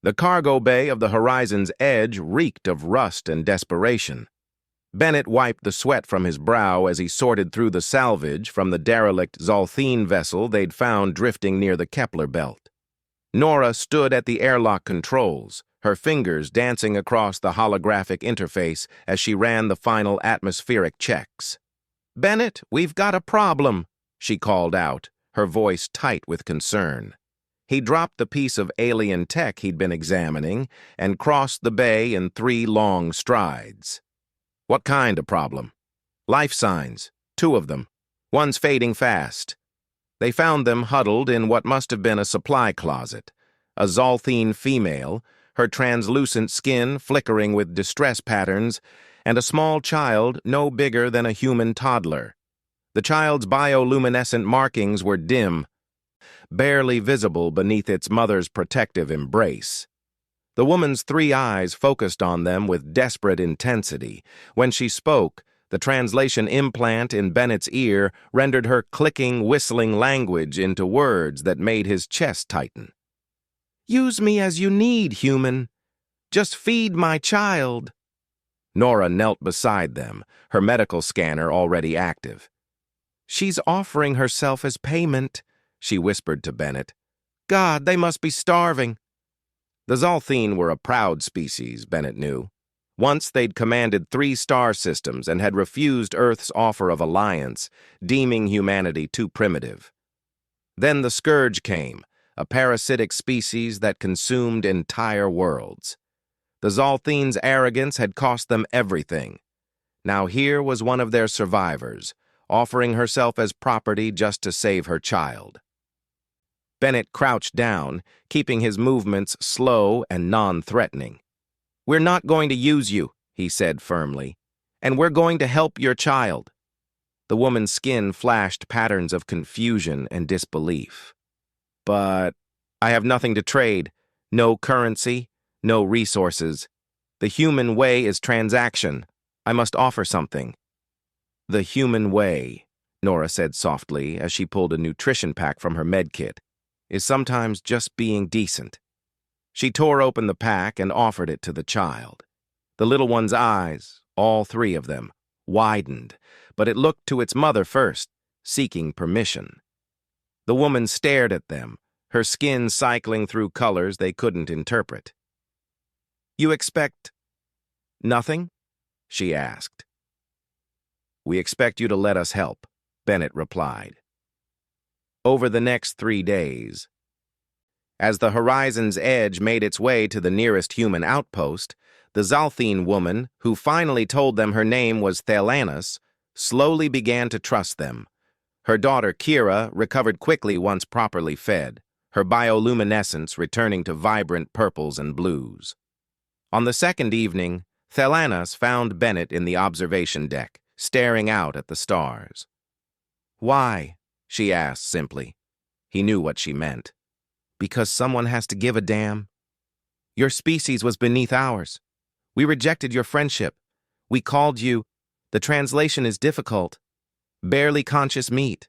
The cargo bay of the Horizon's Edge reeked of rust and desperation. Bennett wiped the sweat from his brow as he sorted through the salvage from the derelict Zalthine vessel they'd found drifting near the Kepler belt. Nora stood at the airlock controls, her fingers dancing across the holographic interface as she ran the final atmospheric checks. "Bennett, we've got a problem," she called out, her voice tight with concern. He dropped the piece of alien tech he'd been examining and crossed the bay in 3 long strides. "What kind of problem?" "Life signs. 2 of them. One's fading fast." They found them huddled in what must have been a supply closet. A Zalthine female, her translucent skin flickering with distress patterns, and a small child no bigger than a human toddler. The child's bioluminescent markings were dim, barely visible beneath its mother's protective embrace. The woman's 3 eyes focused on them with desperate intensity. When she spoke, the translation implant in Bennett's ear rendered her clicking, whistling language into words that made his chest tighten. "Use me as you need, human. Just feed my child." Nora knelt beside them, her medical scanner already active. "She's offering herself as payment," she whispered to Bennett. "God, they must be starving." The Zalthine were a proud species, Bennett knew. Once they'd commanded 3 star systems and had refused Earth's offer of alliance, deeming humanity too primitive. Then the Scourge came, a parasitic species that consumed entire worlds. The Zalthine's arrogance had cost them everything. Now here was one of their survivors, offering herself as property just to save her child. Bennett crouched down, keeping his movements slow and non-threatening. "We're not going to use you," he said firmly, "and we're going to help your child." The woman's skin flashed patterns of confusion and disbelief. "But I have nothing to trade, no currency, no resources. The human way is transaction. I must offer something." "The human way," Nora said softly as she pulled a nutrition pack from her medkit, "is sometimes just being decent." She tore open the pack and offered it to the child. The little one's eyes, all 3 of them, widened, but it looked to its mother first, seeking permission. The woman stared at them, her skin cycling through colors they couldn't interpret. "You expect nothing?" she asked. "We expect you to let us help," Bennett replied. Over the next 3 days, as the Horizon's Edge made its way to the nearest human outpost, the Zalthine woman, who finally told them her name was Thelanis, slowly began to trust them. Her daughter Kira recovered quickly once properly fed, her bioluminescence returning to vibrant purples and blues. On the 2nd evening, Thelanis found Bennett in the observation deck, staring out at the stars. "Why?" she asked simply. He knew what she meant. "Because someone has to give a damn. Your species was beneath ours. We rejected your friendship. We called you, the translation is difficult, barely conscious meat."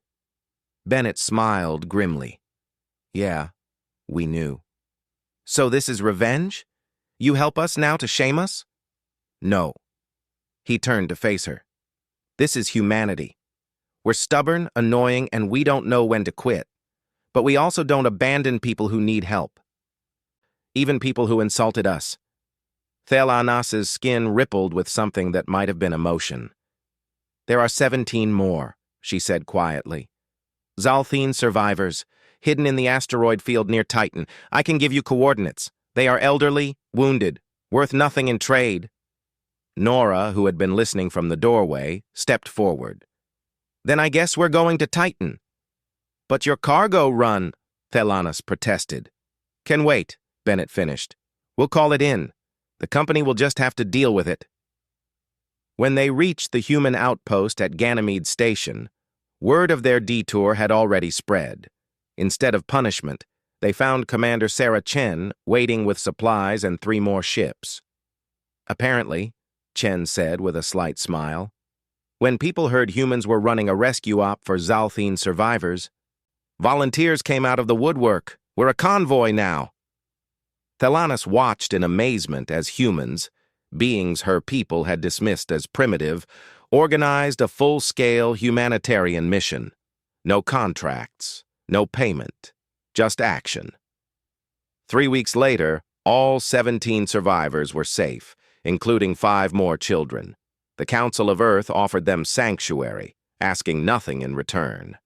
Bennett smiled grimly. "Yeah, we knew." "So this is revenge? You help us now to shame us?" "No." He turned to face her. "This is humanity. We're stubborn, annoying, and we don't know when to quit. But we also don't abandon people who need help. Even people who insulted us." Thelanis's skin rippled with something that might have been emotion. "There are 17 more," she said quietly. "Zalthine survivors, hidden in the asteroid field near Titan. I can give you coordinates. They are elderly, wounded, worth nothing in trade." Nora, who had been listening from the doorway, stepped forward. "Then I guess we're going to Titan." "But your cargo run," Thelanis protested. "Can wait," Bennett finished. "We'll call it in. The company will just have to deal with it." When they reached the human outpost at Ganymede Station, word of their detour had already spread. Instead of punishment, they found Commander Sarah Chen waiting with supplies and 3 more ships. "Apparently," Chen said with a slight smile, "when people heard humans were running a rescue op for Zalthine survivors, volunteers came out of the woodwork. We're a convoy now." Thelanis watched in amazement as humans, beings her people had dismissed as primitive, organized a full-scale humanitarian mission. No contracts, no payment, just action. 3 weeks later, all 17 survivors were safe, including 5 more children. The Council of Earth offered them sanctuary, asking nothing in return.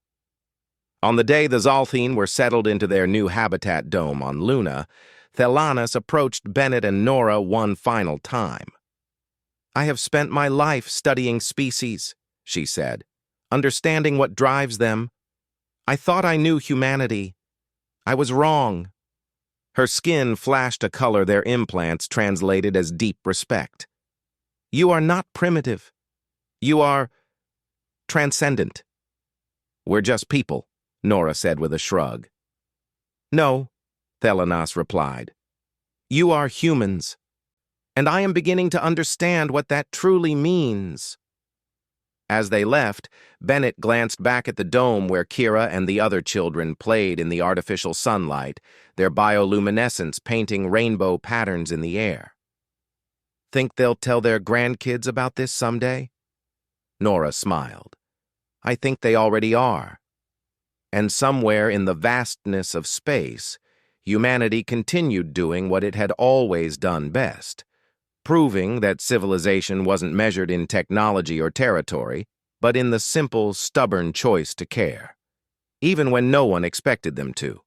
On the day the Zalthine were settled into their new habitat dome on Luna, Thelanis approached Bennett and Nora one final time. "I have spent my life studying species," she said, "understanding what drives them. I thought I knew humanity. I was wrong." Her skin flashed a color their implants translated as deep respect. "You are not primitive. You are transcendent." "We're just people," Nora said with a shrug. "No," Thelanis replied. "You are humans. And I am beginning to understand what that truly means." As they left, Bennett glanced back at the dome where Kira and the other children played in the artificial sunlight, their bioluminescence painting rainbow patterns in the air. "Think they'll tell their grandkids about this someday?" Nora smiled. "I think they already are. And somewhere in the vastness of space, humanity continued doing what it had always done best, proving that civilization wasn't measured in technology or territory, but in the simple, stubborn choice to care, even when no one expected them to.